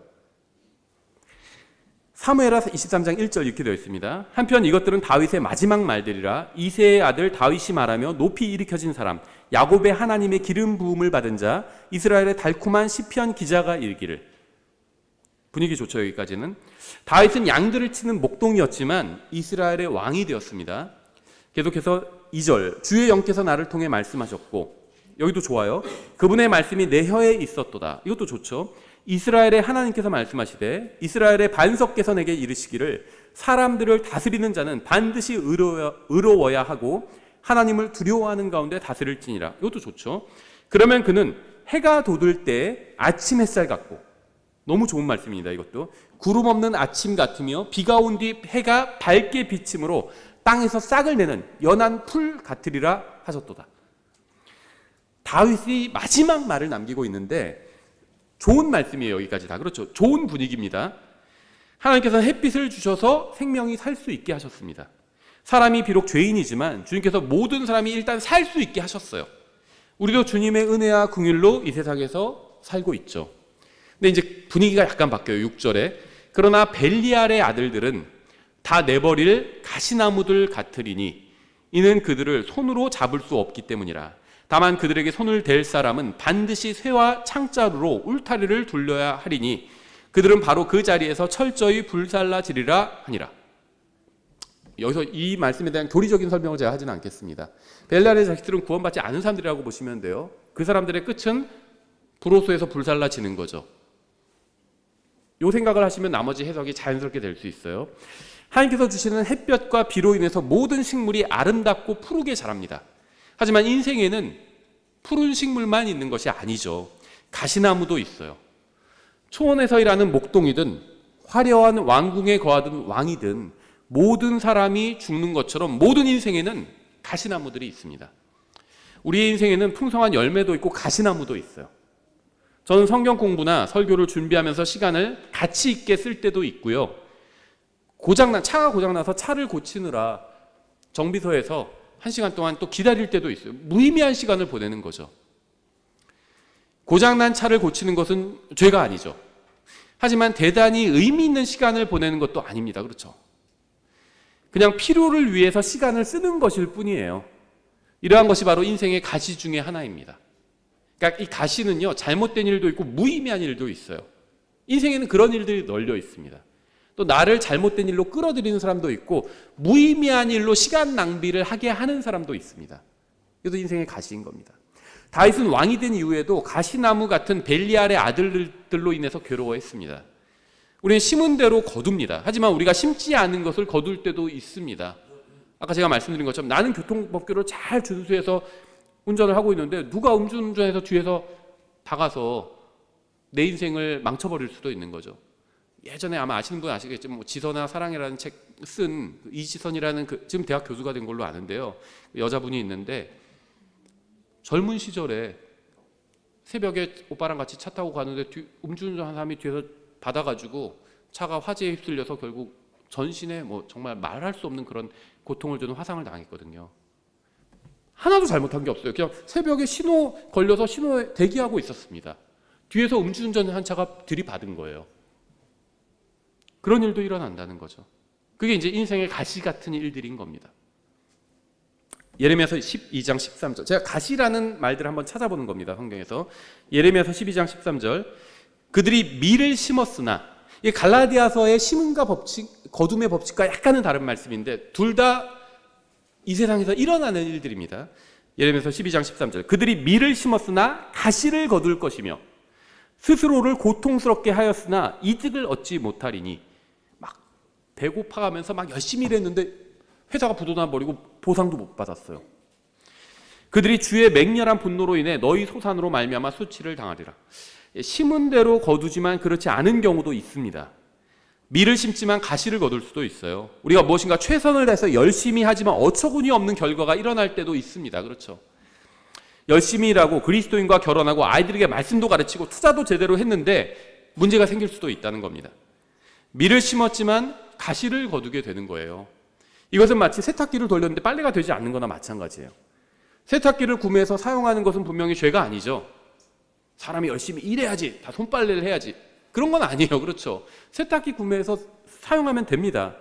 S1: 사무엘하 23장 1절 이렇게 되어 있습니다. 한편 이것들은 다윗의 마지막 말들이라. 이새의 아들 다윗이 말하며 높이 일으켜진 사람, 야곱의 하나님의 기름 부음을 받은 자, 이스라엘의 달콤한 시편 기자가 이르기를. 분위기 좋죠, 여기까지는. 다윗은 양들을 치는 목동이었지만 이스라엘의 왕이 되었습니다. 계속해서 2절, 주의 영께서 나를 통해 말씀하셨고, 여기도 좋아요. 그분의 말씀이 내 혀에 있었도다. 이것도 좋죠. 이스라엘의 하나님께서 말씀하시되 이스라엘의 반석께서 내게 이르시기를 사람들을 다스리는 자는 반드시 의로워야 하고 하나님을 두려워하는 가운데 다스릴지니라. 이것도 좋죠. 그러면 그는 해가 돋을 때 아침 햇살 같고, 너무 좋은 말씀입니다. 이것도 구름 없는 아침 같으며 비가 온 뒤 해가 밝게 비침으로 땅에서 싹을 내는 연한 풀 같으리라 하셨도다. 다윗이 마지막 말을 남기고 있는데 좋은 말씀이에요. 여기까지 다 그렇죠. 좋은 분위기입니다. 하나님께서는 햇빛을 주셔서 생명이 살 수 있게 하셨습니다. 사람이 비록 죄인이지만 주님께서 모든 사람이 일단 살 수 있게 하셨어요. 우리도 주님의 은혜와 긍휼로 이 세상에서 살고 있죠. 근데 이제 분위기가 약간 바뀌어요. 6절에 그러나 벨리알의 아들들은 다 내버릴 가시나무들 같으리니 이는 그들을 손으로 잡을 수 없기 때문이라. 다만 그들에게 손을 댈 사람은 반드시 쇠와 창자루로 울타리를 둘러야 하리니 그들은 바로 그 자리에서 철저히 불살라지리라 하니라. 여기서 이 말씀에 대한 교리적인 설명을 제가 하지는 않겠습니다. 벨리알의 자식들은 구원받지 않은 사람들이라고 보시면 돼요. 그 사람들의 끝은 불호소에서 불살라지는 거죠. 이 생각을 하시면 나머지 해석이 자연스럽게 될 수 있어요. 하나님께서 주시는 햇볕과 비로 인해서 모든 식물이 아름답고 푸르게 자랍니다. 하지만 인생에는 푸른 식물만 있는 것이 아니죠. 가시나무도 있어요. 초원에서 일하는 목동이든 화려한 왕궁에 거하던 왕이든 모든 사람이 죽는 것처럼 모든 인생에는 가시나무들이 있습니다. 우리의 인생에는 풍성한 열매도 있고 가시나무도 있어요. 저는 성경 공부나 설교를 준비하면서 시간을 가치 있게 쓸 때도 있고요. 차가 고장나서 차를 고치느라 정비소에서 1시간 동안 또 기다릴 때도 있어요. 무의미한 시간을 보내는 거죠. 고장난 차를 고치는 것은 죄가 아니죠. 하지만 대단히 의미 있는 시간을 보내는 것도 아닙니다. 그렇죠? 그냥 필요를 위해서 시간을 쓰는 것일 뿐이에요. 이러한 것이 바로 인생의 가시 중에 하나입니다. 그러니까 이 가시는요, 잘못된 일도 있고 무의미한 일도 있어요. 인생에는 그런 일들이 널려 있습니다. 또 나를 잘못된 일로 끌어들이는 사람도 있고 무의미한 일로 시간 낭비를 하게 하는 사람도 있습니다. 이것도 인생의 가시인 겁니다. 다윗은 왕이 된 이후에도 가시나무 같은 벨리알의 아들들로 인해서 괴로워했습니다. 우리는 심은 대로 거둡니다. 하지만 우리가 심지 않은 것을 거둘 때도 있습니다. 아까 제가 말씀드린 것처럼 나는 교통법규를 잘 준수해서 운전을 하고 있는데 누가 음주운전해서 뒤에서 다가서 내 인생을 망쳐버릴 수도 있는 거죠. 예전에 아마 아시는 분 아시겠지만 뭐 지선아 사랑이라는 책 쓴 이지선이라는 지금 대학 교수가 된 걸로 아는데요. 여자분이 있는데 젊은 시절에 새벽에 오빠랑 같이 차 타고 가는데 음주운전한 사람이 뒤에서 받아가지고 차가 화재에 휩쓸려서 결국 전신에 뭐 정말 말할 수 없는 그런 고통을 주는 화상을 당했거든요. 하나도 잘못한 게 없어요. 그냥 새벽에 신호 걸려서 신호에 대기하고 있었습니다. 뒤에서 음주운전한 차가 들이받은 거예요. 그런 일도 일어난다는 거죠. 그게 이제 인생의 가시 같은 일들인 겁니다. 예레미야서 12장 13절. 제가 가시라는 말들을 한번 찾아보는 겁니다. 성경에서. 예레미야서 12장 13절. 그들이 밀을 심었으나, 이 갈라디아서의 심음과 법칙, 거둠의 법칙과 약간은 다른 말씀인데 둘 다 이 세상에서 일어나는 일들입니다. 예레미야서 12장 13절. 그들이 밀을 심었으나 가시를 거둘 것이며 스스로를 고통스럽게 하였으나 이득을 얻지 못하리니, 막 배고파가면서 막 열심히 일했는데 회사가 부도나 버리고 보상도 못 받았어요. 그들이 주의 맹렬한 분노로 인해 너희 소산으로 말미암아 수치를 당하리라. 심은 대로 거두지만 그렇지 않은 경우도 있습니다. 밀을 심지만 가시를 거둘 수도 있어요. 우리가 무엇인가 최선을 다해서 열심히 하지만 어처구니 없는 결과가 일어날 때도 있습니다. 그렇죠? 열심히 일하고 그리스도인과 결혼하고 아이들에게 말씀도 가르치고 투자도 제대로 했는데 문제가 생길 수도 있다는 겁니다. 밀을 심었지만 가시를 거두게 되는 거예요. 이것은 마치 세탁기를 돌렸는데 빨래가 되지 않는 거나 마찬가지예요. 세탁기를 구매해서 사용하는 것은 분명히 죄가 아니죠. 사람이 열심히 일해야지, 다 손빨래를 해야지, 그런 건 아니에요. 그렇죠? 세탁기 구매해서 사용하면 됩니다.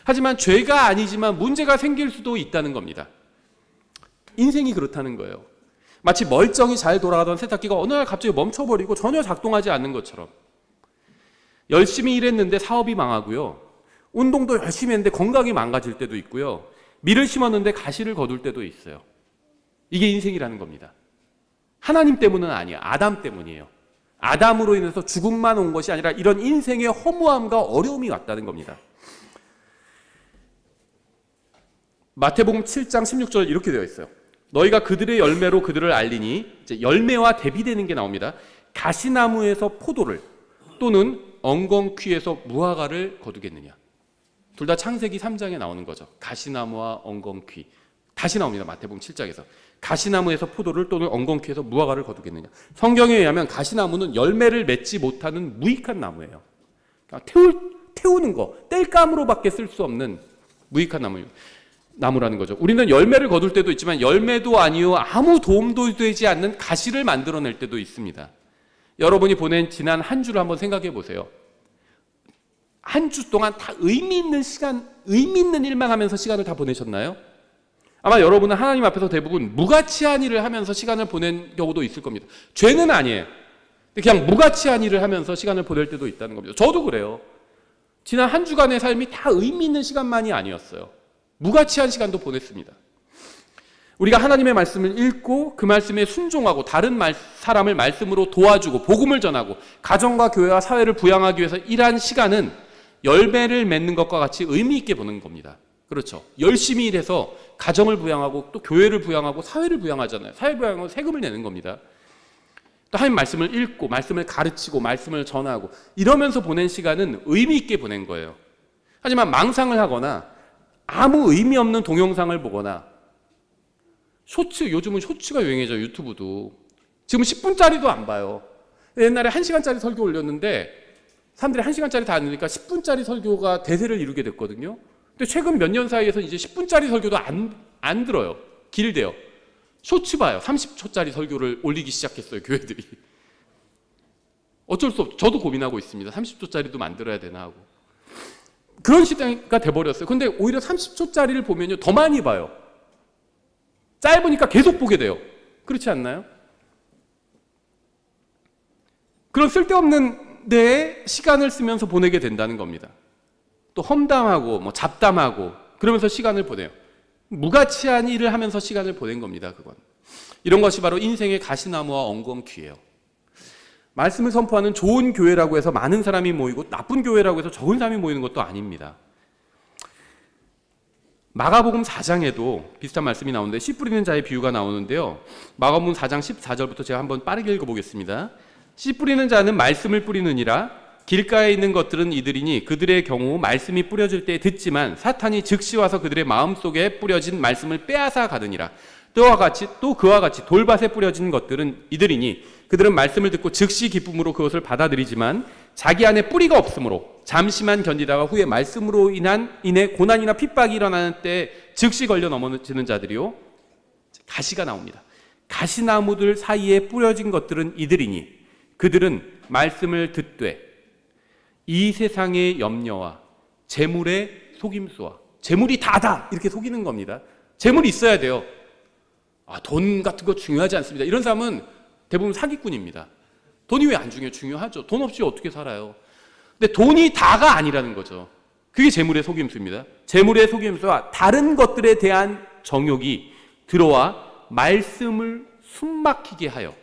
S1: 하지만 죄가 아니지만 문제가 생길 수도 있다는 겁니다. 인생이 그렇다는 거예요. 마치 멀쩡히 잘 돌아가던 세탁기가 어느 날 갑자기 멈춰버리고 전혀 작동하지 않는 것처럼, 열심히 일했는데 사업이 망하고요, 운동도 열심히 했는데 건강이 망가질 때도 있고요, 밀을 심었는데 가시를 거둘 때도 있어요. 이게 인생이라는 겁니다. 하나님 때문은 아니에요. 아담 때문이에요. 아담으로 인해서 죽음만 온 것이 아니라 이런 인생의 허무함과 어려움이 왔다는 겁니다. 마태복음 7장 16절 이렇게 되어 있어요. 너희가 그들의 열매로 그들을 알리니, 이제 열매와 대비되는 게 나옵니다. 가시나무에서 포도를 또는 엉겅퀴에서 무화과를 거두겠느냐. 둘 다 창세기 3장에 나오는 거죠. 가시나무와 엉겅퀴. 다시 나옵니다. 마태복음 7장에서. 가시나무에서 포도를 또는 엉겅퀴에서 무화과를 거두겠느냐. 성경에 의하면 가시나무는 열매를 맺지 못하는 무익한 나무예요. 그러니까 태우는 거, 뗄감으로밖에 쓸 수 없는 무익한 나무라는 거죠. 우리는 열매를 거둘 때도 있지만 열매도 아니요 아무 도움도 되지 않는 가시를 만들어낼 때도 있습니다. 여러분이 보낸 지난 한 주를 한번 생각해 보세요. 한 주 동안 다 의미 있는 시간, 의미 있는 일만 하면서 시간을 다 보내셨나요? 아마 여러분은 하나님 앞에서 대부분 무가치한 일을 하면서 시간을 보낸 경우도 있을 겁니다. 죄는 아니에요. 그냥 무가치한 일을 하면서 시간을 보낼 때도 있다는 겁니다. 저도 그래요. 지난 한 주간의 삶이 다 의미 있는 시간만이 아니었어요. 무가치한 시간도 보냈습니다. 우리가 하나님의 말씀을 읽고 그 말씀에 순종하고 다른 사람을 말씀으로 도와주고 복음을 전하고 가정과 교회와 사회를 부양하기 위해서 일한 시간은 열매를 맺는 것과 같이 의미 있게 보는 겁니다. 그렇죠? 열심히 일해서 가정을 부양하고 또 교회를 부양하고 사회를 부양하잖아요. 사회 부양하고 세금을 내는 겁니다. 또 하나님 말씀을 읽고 말씀을 가르치고 말씀을 전하고 이러면서 보낸 시간은 의미 있게 보낸 거예요. 하지만 망상을 하거나 아무 의미 없는 동영상을 보거나 쇼츠, 요즘은 쇼츠가 유행이죠. 유튜브도. 지금 10분짜리도 안 봐요. 옛날에 1시간짜리 설교 올렸는데 사람들이 1시간짜리 다 안 들으니까 10분짜리 설교가 대세를 이루게 됐거든요. 근데 최근 몇 년 사이에서 이제 10분짜리 설교도 안 들어요. 길대요. 쇼츠 봐요. 30초짜리 설교를 올리기 시작했어요. 교회들이. 어쩔 수 없죠. 저도 고민하고 있습니다. 30초짜리도 만들어야 되나 하고. 그런 시대가 돼버렸어요. 근데 오히려 30초짜리를 보면요, 더 많이 봐요. 짧으니까 계속 보게 돼요. 그렇지 않나요? 그런 쓸데없는 데에 시간을 쓰면서 보내게 된다는 겁니다. 또 험담하고 뭐 잡담하고 그러면서 시간을 보내요. 무가치한 일을 하면서 시간을 보낸 겁니다. 그건. 이런 것이 바로 인생의 가시나무와 엉겅퀴예요. 말씀을 선포하는 좋은 교회라고 해서 많은 사람이 모이고 나쁜 교회라고 해서 적은 사람이 모이는 것도 아닙니다. 마가복음 4장에도 비슷한 말씀이 나오는데 씨 뿌리는 자의 비유가 나오는데요. 마가복음 4장 14절부터 제가 한번 빠르게 읽어보겠습니다. 씨 뿌리는 자는 말씀을 뿌리느니라. 길가에 있는 것들은 이들이니 그들의 경우 말씀이 뿌려질 때 듣지만 사탄이 즉시 와서 그들의 마음속에 뿌려진 말씀을 빼앗아 가느니라. 또 그와 같이 돌밭에 뿌려진 것들은 이들이니 그들은 말씀을 듣고 즉시 기쁨으로 그것을 받아들이지만 자기 안에 뿌리가 없으므로 잠시만 견디다가 후에 말씀으로 인해 고난이나 핍박이 일어나는 때 즉시 걸려 넘어지는 자들이요. 가시가 나옵니다. 가시나무들 사이에 뿌려진 것들은 이들이니 그들은 말씀을 듣되 이 세상의 염려와 재물의 속임수와 재물이 다다 이렇게 속이는 겁니다. 재물이 있어야 돼요. 돈 같은 거 중요하지 않습니다. 이런 사람은 대부분 사기꾼입니다. 돈이 왜 안 중요해요? 중요하죠. 돈 없이 어떻게 살아요? 근데 돈이 다가 아니라는 거죠. 그게 재물의 속임수입니다. 재물의 속임수와 다른 것들에 대한 정욕이 들어와 말씀을 숨막히게 하여,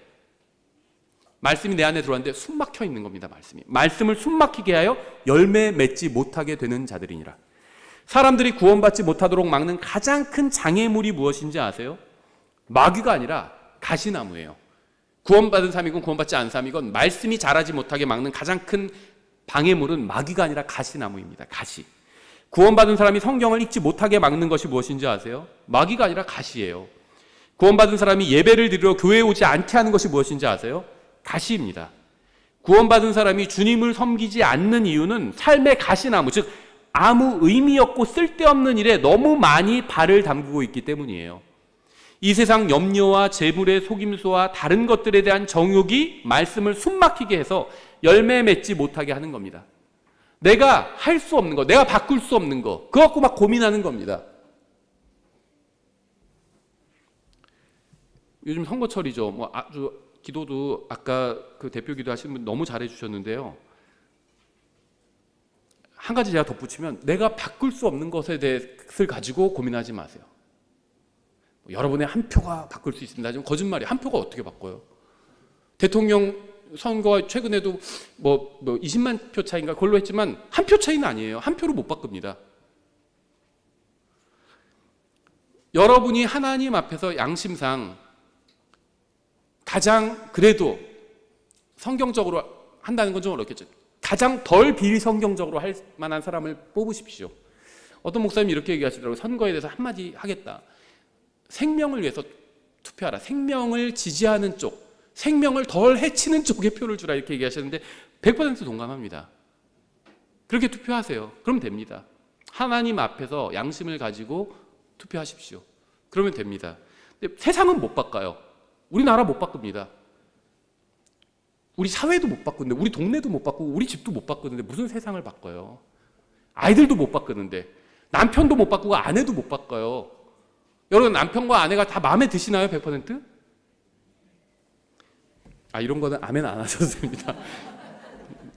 S1: 말씀이 내 안에 들어왔는데 숨막혀 있는 겁니다. 말씀을 숨막히게 하여 열매 맺지 못하게 되는 자들이니라. 사람들이 구원받지 못하도록 막는 가장 큰 장애물이 무엇인지 아세요? 마귀가 아니라 가시나무예요. 구원받은 사람이건 구원받지 않은 사람이건 말씀이 자라지 못하게 막는 가장 큰 방해물은 마귀가 아니라 가시나무입니다. 가시. 구원받은 사람이 성경을 읽지 못하게 막는 것이 무엇인지 아세요? 마귀가 아니라 가시예요. 구원받은 사람이 예배를 드리러 교회에 오지 않게 하는 것이 무엇인지 아세요? 가시입니다. 구원받은 사람이 주님을 섬기지 않는 이유는 삶의 가시나무, 즉 아무 의미 없고 쓸데없는 일에 너무 많이 발을 담그고 있기 때문이에요. 이 세상 염려와 재물의 속임수와 다른 것들에 대한 정욕이 말씀을 숨막히게 해서 열매 맺지 못하게 하는 겁니다. 내가 할 수 없는 거, 내가 바꿀 수 없는 거, 그거 갖고 막 고민하는 겁니다. 요즘 선거철이죠. 아주 기도도 아까 그 대표 기도하시는 분 너무 잘해 주셨는데요. 한 가지 제가 덧붙이면 내가 바꿀 수 없는 것에 대해서 가지고 고민하지 마세요. 여러분의 한 표가 바꿀 수 있습니다. 지금 거짓말이에요. 한 표가 어떻게 바꿔요? 대통령 선거 최근에도 20만 표 차이인가 그걸로 했지만 한 표 차이는 아니에요. 한 표로 못 바꿉니다. 여러분이 하나님 앞에서 양심상 가장 그래도 성경적으로 한다는 건 좀 어렵겠죠. 가장 덜 비성경적으로 할 만한 사람을 뽑으십시오. 어떤 목사님이 이렇게 얘기하시더라고요. 선거에 대해서 한마디 하겠다. 생명을 위해서 투표하라. 생명을 지지하는 쪽, 생명을 덜 해치는 쪽에 표를 주라 이렇게 얘기하셨는데 100% 동감합니다. 그렇게 투표하세요. 그럼 됩니다. 하나님 앞에서 양심을 가지고 투표하십시오. 그러면 됩니다. 근데 세상은 못 바꿔요. 우리나라 못 바꿉니다. 우리 사회도 못 바꾸는데, 우리 동네도 못 바꾸고, 우리 집도 못 바꾸는데 무슨 세상을 바꿔요? 아이들도 못 바꾸는데, 남편도 못 바꾸고 아내도 못 바꿔요. 여러분 남편과 아내가 다 마음에 드시나요? 100%? 이런 거는 아멘 안 하셔도 됩니다.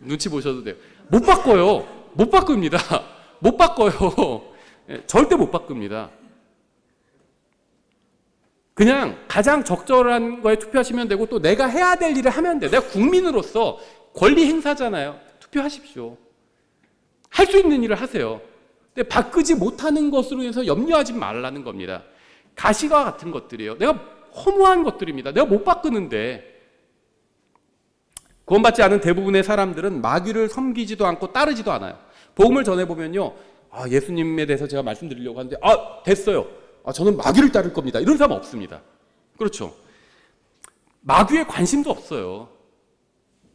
S1: 눈치 보셔도 돼요. 못 바꿔요. 못 바꿉니다. 못 바꿔요. 절대 못 바꿉니다. 그냥 가장 적절한 거에 투표하시면 되고 또 내가 해야 될 일을 하면 돼요. 내가 국민으로서 권리 행사잖아요. 투표하십시오. 할 수 있는 일을 하세요. 근데 바꾸지 못하는 것으로 인해서 염려하지 말라는 겁니다. 가시와 같은 것들이에요. 내가 허무한 것들입니다. 내가 못 바꾸는데. 구원받지 않은 대부분의 사람들은 마귀를 섬기지도 않고 따르지도 않아요. 복음을 전해보면요. 예수님에 대해서 제가 말씀드리려고 하는데 됐어요. 저는 마귀를 따를 겁니다. 이런 사람 없습니다. 그렇죠. 마귀에 관심도 없어요.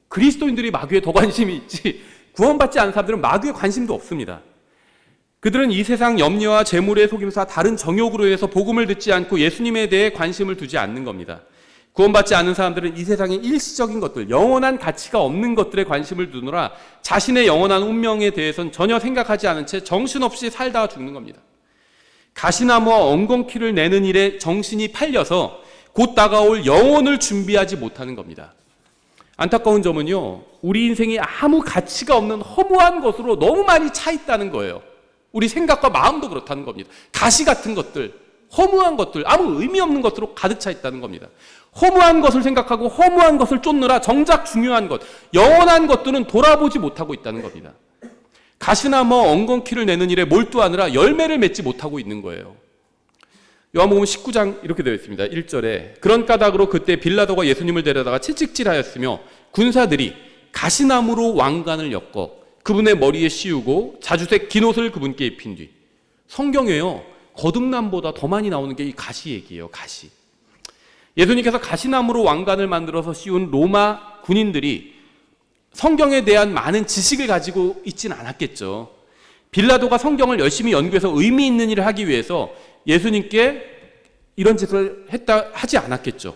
S1: 그리스도인들이 마귀에 더 관심이 있지 구원받지 않은 사람들은 마귀에 관심도 없습니다. 그들은 이 세상 염려와 재물의 속임수와 다른 정욕으로 인해서 복음을 듣지 않고 예수님에 대해 관심을 두지 않는 겁니다. 구원받지 않은 사람들은 이 세상의 일시적인 것들, 영원한 가치가 없는 것들에 관심을 두느라 자신의 영원한 운명에 대해서는 전혀 생각하지 않은 채 정신없이 살다가 죽는 겁니다. 가시나무와 엉겅퀴를 내는 일에 정신이 팔려서 곧 다가올 영혼을 준비하지 못하는 겁니다. 안타까운 점은요, 우리 인생이 아무 가치가 없는 허무한 것으로 너무 많이 차 있다는 거예요. 우리 생각과 마음도 그렇다는 겁니다. 가시 같은 것들, 허무한 것들, 아무 의미 없는 것으로 가득 차 있다는 겁니다. 허무한 것을 생각하고 허무한 것을 쫓느라 정작 중요한 것, 영원한 것들은 돌아보지 못하고 있다는 겁니다. 가시나무 엉겅퀴를 내는 일에 몰두하느라 열매를 맺지 못하고 있는 거예요. 요한복음 19장 이렇게 되어 있습니다. 1절에 그런 까닭으로 그때 빌라도가 예수님을 데려다가 채찍질하였으며 군사들이 가시나무로 왕관을 엮어 그분의 머리에 씌우고 자주색 긴 옷을 그분께 입힌 뒤. 성경에요, 거듭남보다 더 많이 나오는 게 이 가시 얘기예요. 가시. 예수님께서 가시나무로 왕관을 만들어서 씌운 로마 군인들이 성경에 대한 많은 지식을 가지고 있진 않았겠죠. 빌라도가 성경을 열심히 연구해서 의미 있는 일을 하기 위해서 예수님께 이런 짓을 하지 않았겠죠.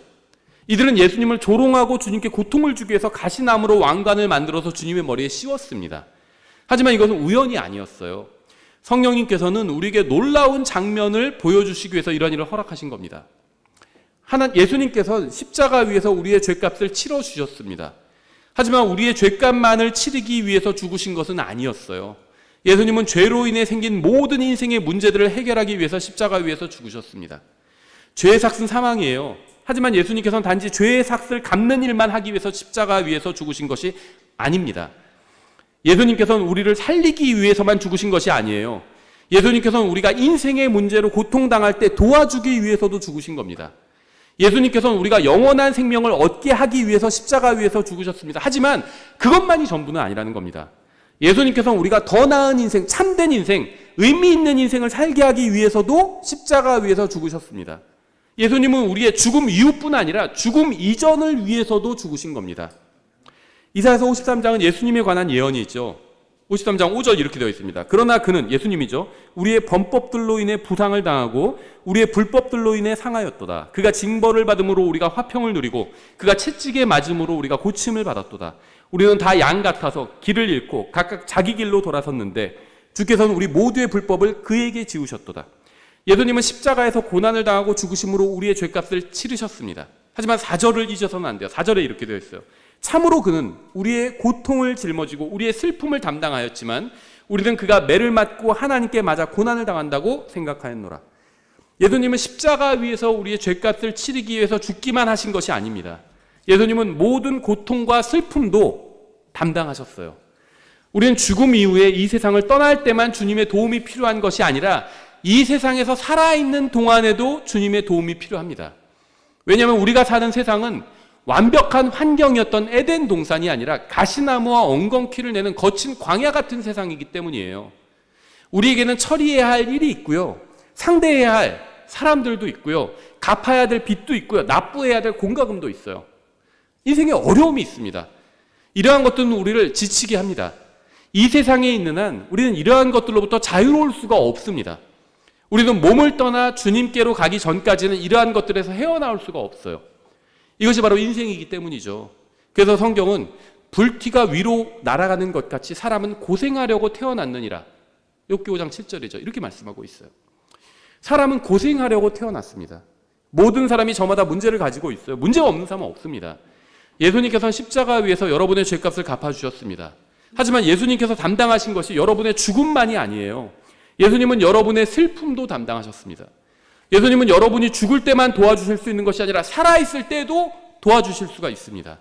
S1: 이들은 예수님을 조롱하고 주님께 고통을 주기 위해서 가시나무로 왕관을 만들어서 주님의 머리에 씌웠습니다. 하지만 이것은 우연이 아니었어요. 성령님께서는 우리에게 놀라운 장면을 보여주시기 위해서 이런 일을 허락하신 겁니다. 예수님께서 십자가 위에서 우리의 죄값을 치러주셨습니다. 하지만 우리의 죄값만을 치르기 위해서 죽으신 것은 아니었어요. 예수님은 죄로 인해 생긴 모든 인생의 문제들을 해결하기 위해서 십자가 위에서 죽으셨습니다. 죄의 삭은 사망이에요. 하지만 예수님께서는 단지 죄의 삭을 갚는 일만 하기 위해서 십자가 위에서 죽으신 것이 아닙니다. 예수님께서는 우리를 살리기 위해서만 죽으신 것이 아니에요. 예수님께서는 우리가 인생의 문제로 고통당할 때 도와주기 위해서도 죽으신 겁니다. 예수님께서는 우리가 영원한 생명을 얻게 하기 위해서 십자가 위에서 죽으셨습니다. 하지만 그것만이 전부는 아니라는 겁니다. 예수님께서는 우리가 더 나은 인생, 참된 인생, 의미 있는 인생을 살게 하기 위해서도 십자가 위에서 죽으셨습니다. 예수님은 우리의 죽음 이후뿐 아니라 죽음 이전을 위해서도 죽으신 겁니다. 이사야서 53장은 예수님에 관한 예언이 있죠. 53장 5절 이렇게 되어 있습니다. 그러나 그는, 예수님이죠, 우리의 범법들로 인해 부상을 당하고 우리의 불법들로 인해 상하였도다. 그가 징벌을 받음으로 우리가 화평을 누리고 그가 채찍에 맞음으로 우리가 고침을 받았도다. 우리는 다 양 같아서 길을 잃고 각각 자기 길로 돌아섰는데 주께서는 우리 모두의 불법을 그에게 지우셨도다. 예수님은 십자가에서 고난을 당하고 죽으심으로 우리의 죄값을 치르셨습니다. 하지만 4절을 잊어서는 안 돼요. 4절에 이렇게 되어 있어요. 참으로 그는 우리의 고통을 짊어지고 우리의 슬픔을 담당하였지만 우리는 그가 매를 맞고 하나님께 맞아 고난을 당한다고 생각하였노라. 예수님은 십자가 위에서 우리의 죄값을 치르기 위해서 죽기만 하신 것이 아닙니다. 예수님은 모든 고통과 슬픔도 담당하셨어요. 우리는 죽음 이후에 이 세상을 떠날 때만 주님의 도움이 필요한 것이 아니라 이 세상에서 살아있는 동안에도 주님의 도움이 필요합니다. 왜냐하면 우리가 사는 세상은 완벽한 환경이었던 에덴 동산이 아니라 가시나무와 엉겅퀴를 내는 거친 광야 같은 세상이기 때문이에요. 우리에게는 처리해야 할 일이 있고요, 상대해야 할 사람들도 있고요, 갚아야 될 빚도 있고요, 납부해야 될 공과금도 있어요. 인생에 어려움이 있습니다. 이러한 것들은 우리를 지치게 합니다. 이 세상에 있는 한 우리는 이러한 것들로부터 자유로울 수가 없습니다. 우리는 몸을 떠나 주님께로 가기 전까지는 이러한 것들에서 헤어나올 수가 없어요. 이것이 바로 인생이기 때문이죠. 그래서 성경은 불티가 위로 날아가는 것 같이 사람은 고생하려고 태어났느니라. 욥기 5장 7절이죠. 이렇게 말씀하고 있어요. 사람은 고생하려고 태어났습니다. 모든 사람이 저마다 문제를 가지고 있어요. 문제가 없는 사람은 없습니다. 예수님께서는 십자가 위에서 여러분의 죄값을 갚아주셨습니다. 하지만 예수님께서 담당하신 것이 여러분의 죽음만이 아니에요. 예수님은 여러분의 슬픔도 담당하셨습니다. 예수님은 여러분이 죽을 때만 도와주실 수 있는 것이 아니라 살아있을 때도 도와주실 수가 있습니다.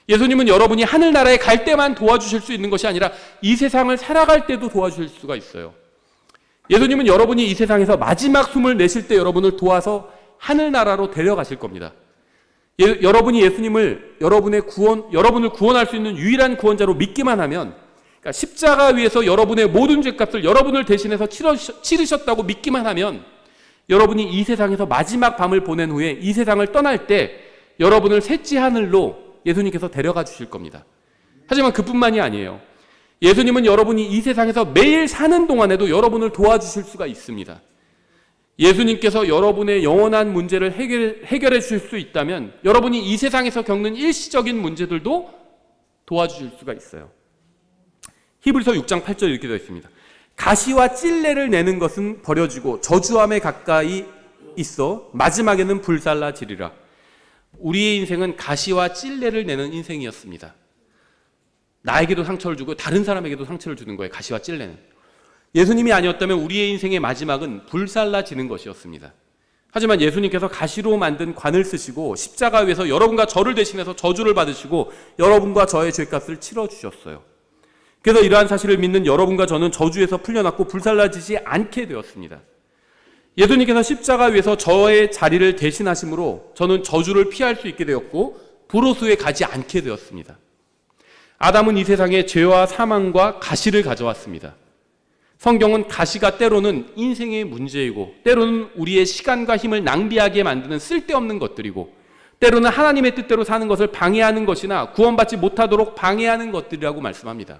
S1: 예수님은 여러분이 하늘나라에 갈 때만 도와주실 수 있는 것이 아니라 이 세상을 살아갈 때도 도와주실 수가 있어요. 예수님은 여러분이 이 세상에서 마지막 숨을 내쉴 때 여러분을 도와서 하늘나라로 데려가실 겁니다. 여러분이 예수님을 여러분을 구원할 수 있는 유일한 구원자로 믿기만 하면, 그러니까 십자가 위에서 여러분의 모든 죄값을 여러분을 대신해서 치르셨다고 믿기만 하면, 여러분이 이 세상에서 마지막 밤을 보낸 후에 이 세상을 떠날 때 여러분을 셋째 하늘로 예수님께서 데려가 주실 겁니다. 하지만 그뿐만이 아니에요. 예수님은 여러분이 이 세상에서 매일 사는 동안에도 여러분을 도와주실 수가 있습니다. 예수님께서 여러분의 영원한 문제를 해결해 주실 수 있다면 여러분이 이 세상에서 겪는 일시적인 문제들도 도와주실 수가 있어요. 히브리서 6장 8절 이렇게 되어 있습니다. 가시와 찔레를 내는 것은 버려지고 저주함에 가까이 있어 마지막에는 불살라지리라. 우리의 인생은 가시와 찔레를 내는 인생이었습니다. 나에게도 상처를 주고 다른 사람에게도 상처를 주는 거예요. 가시와 찔레는. 예수님이 아니었다면 우리의 인생의 마지막은 불살라지는 것이었습니다. 하지만 예수님께서 가시로 만든 관을 쓰시고 십자가 위에서 여러분과 저를 대신해서 저주를 받으시고 여러분과 저의 죄값을 치러주셨어요. 그래서 이러한 사실을 믿는 여러분과 저는 저주에서 풀려났고 불살라지지 않게 되었습니다. 예수님께서 십자가 위에서 저의 자리를 대신하심으로 저는 저주를 피할 수 있게 되었고 불호수에 가지 않게 되었습니다. 아담은 이 세상에 죄와 사망과 가시를 가져왔습니다. 성경은 가시가 때로는 인생의 문제이고 때로는 우리의 시간과 힘을 낭비하게 만드는 쓸데없는 것들이고 때로는 하나님의 뜻대로 사는 것을 방해하는 것이나 구원받지 못하도록 방해하는 것들이라고 말씀합니다.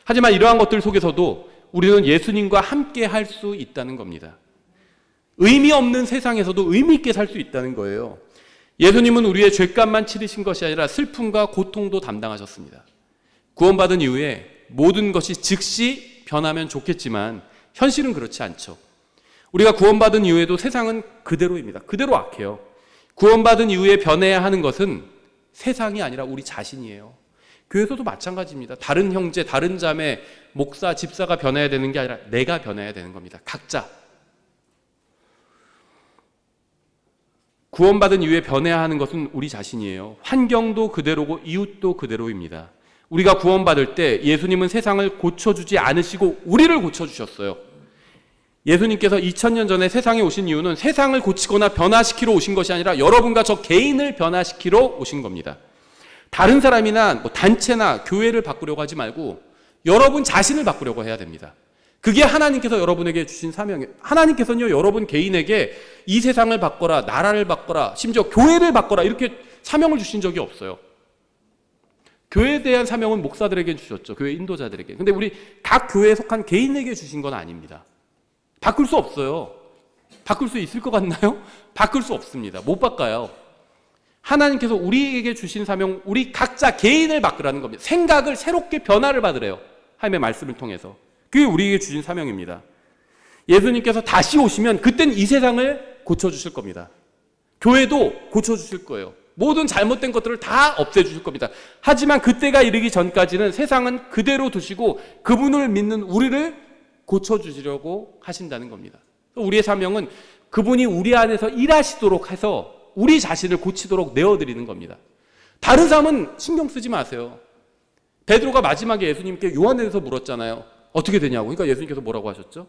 S1: 하지만 이러한 것들 속에서도 우리는 예수님과 함께 할 수 있다는 겁니다. 의미 없는 세상에서도 의미 있게 살 수 있다는 거예요. 예수님은 우리의 죄값만 치르신 것이 아니라 슬픔과 고통도 담당하셨습니다. 구원받은 이후에 모든 것이 즉시 변하면 좋겠지만 현실은 그렇지 않죠. 우리가 구원받은 이후에도 세상은 그대로입니다. 그대로 악해요. 구원받은 이후에 변해야 하는 것은 세상이 아니라 우리 자신이에요. 교회에서도 마찬가지입니다. 다른 형제, 다른 자매, 목사, 집사가 변해야 되는 게 아니라 내가 변해야 되는 겁니다. 각자. 구원받은 이후에 변해야 하는 것은 우리 자신이에요. 환경도 그대로고 이웃도 그대로입니다. 우리가 구원받을 때 예수님은 세상을 고쳐주지 않으시고 우리를 고쳐주셨어요. 예수님께서 2000년 전에 세상에 오신 이유는 세상을 고치거나 변화시키러 오신 것이 아니라 여러분과 저 개인을 변화시키러 오신 겁니다. 다른 사람이나 뭐 단체나 교회를 바꾸려고 하지 말고 여러분 자신을 바꾸려고 해야 됩니다. 그게 하나님께서 여러분에게 주신 사명이에요. 하나님께서는요, 여러분 개인에게 이 세상을 바꿔라, 나라를 바꿔라, 심지어 교회를 바꿔라 이렇게 사명을 주신 적이 없어요. 교회에 대한 사명은 목사들에게 주셨죠. 교회 인도자들에게. 근데 우리 각 교회에 속한 개인에게 주신 건 아닙니다. 바꿀 수 없어요. 바꿀 수 있을 것 같나요? 바꿀 수 없습니다. 못 바꿔요. 하나님께서 우리에게 주신 사명, 우리 각자 개인을 바꾸라는 겁니다. 생각을 새롭게 변화를 받으래요. 하나님의 말씀을 통해서. 그게 우리에게 주신 사명입니다. 예수님께서 다시 오시면 그땐 이 세상을 고쳐주실 겁니다. 교회도 고쳐주실 거예요. 모든 잘못된 것들을 다 없애주실 겁니다. 하지만 그때가 이르기 전까지는 세상은 그대로 두시고 그분을 믿는 우리를 고쳐주시려고 하신다는 겁니다. 우리의 사명은 그분이 우리 안에서 일하시도록 해서 우리 자신을 고치도록 내어드리는 겁니다. 다른 사람은 신경 쓰지 마세요. 베드로가 마지막에 예수님께 요한에서 물었잖아요. 어떻게 되냐고. 그러니까 예수님께서 뭐라고 하셨죠?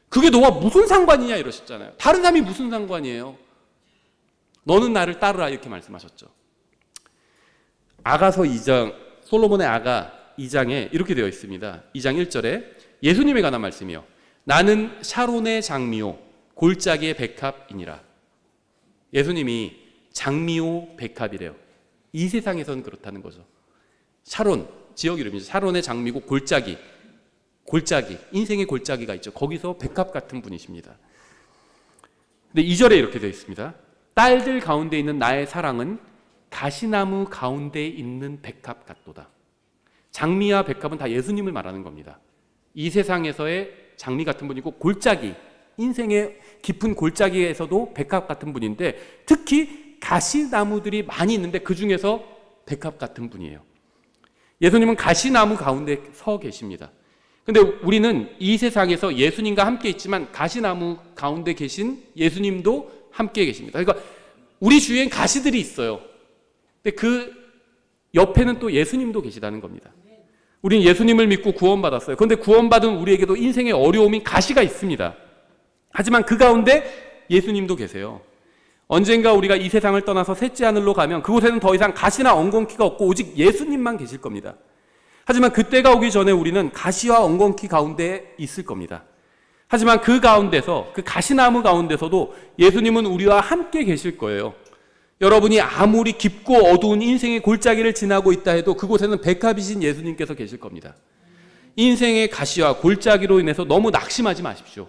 S1: 그게 너와 무슨 상관이냐 이러셨잖아요. 다른 사람이 무슨 상관이에요? 너는 나를 따르라 이렇게 말씀하셨죠. 아가서 2장, 솔로몬의 아가 2장에 이렇게 되어 있습니다. 2장 1절에 예수님에 관한 말씀이요. 나는 샤론의 장미요 골짜기의 백합이니라. 예수님이 장미요 백합이래요. 이 세상에서는 그렇다는 거죠. 샤론, 지역 이름이죠. 샤론의 장미고 골짜기, 인생의 골짜기가 있죠. 거기서 백합 같은 분이십니다. 근데 2절에 이렇게 되어 있습니다. 딸들 가운데 있는 나의 사랑은 가시나무 가운데 있는 백합 같도다. 장미와 백합은 다 예수님을 말하는 겁니다. 이 세상에서의 장미 같은 분이고 골짜기, 인생의 깊은 골짜기에서도 백합 같은 분인데 특히 가시나무들이 많이 있는데 그 중에서 백합 같은 분이에요. 예수님은 가시나무 가운데 서 계십니다. 근데 우리는 이 세상에서 예수님과 함께 있지만 가시나무 가운데 계신 예수님도 함께 계십니다. 그러니까 우리 주위엔 가시들이 있어요. 근데 그 옆에는 또 예수님도 계시다는 겁니다. 우리는 예수님을 믿고 구원받았어요. 그런데 구원받은 우리에게도 인생의 어려움인 가시가 있습니다. 하지만 그 가운데 예수님도 계세요. 언젠가 우리가 이 세상을 떠나서 셋째 하늘로 가면 그곳에는 더 이상 가시나 엉겅퀴가 없고 오직 예수님만 계실 겁니다. 하지만 그때가 오기 전에 우리는 가시와 엉겅퀴 가운데 있을 겁니다. 하지만 그 가운데서, 그 가시나무 가운데서도 예수님은 우리와 함께 계실 거예요. 여러분이 아무리 깊고 어두운 인생의 골짜기를 지나고 있다 해도 그곳에는 백합이신 예수님께서 계실 겁니다. 인생의 가시와 골짜기로 인해서 너무 낙심하지 마십시오.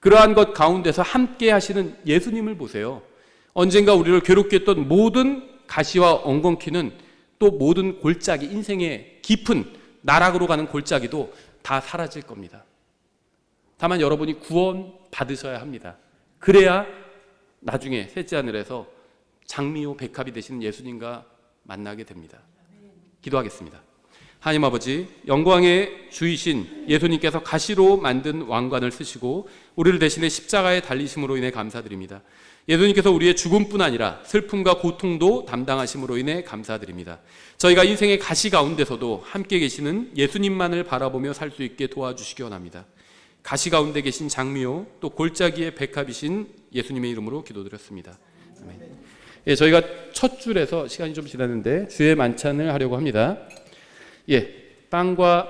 S1: 그러한 것 가운데서 함께 하시는 예수님을 보세요. 언젠가 우리를 괴롭게 했던 모든 가시와 엉겅퀴는 또 모든 골짜기, 인생의 깊은 나락으로 가는 골짜기도 다 사라질 겁니다. 다만 여러분이 구원 받으셔야 합니다. 그래야 나중에 셋째 하늘에서 장미요 백합이 되시는 예수님과 만나게 됩니다. 기도하겠습니다. 하나님 아버지, 영광의 주이신 예수님께서 가시로 만든 왕관을 쓰시고 우리를 대신해 십자가에 달리심으로 인해 감사드립니다. 예수님께서 우리의 죽음뿐 아니라 슬픔과 고통도 담당하심으로 인해 감사드립니다. 저희가 인생의 가시 가운데서도 함께 계시는 예수님만을 바라보며 살 수 있게 도와주시기 원합니다. 가시 가운데 계신 장미요, 또 골짜기의 백합이신 예수님의 이름으로 기도드렸습니다. 아멘. 예, 저희가 첫 줄에서 시간이 좀 지났는데 주의 만찬을 하려고 합니다. 예, 빵과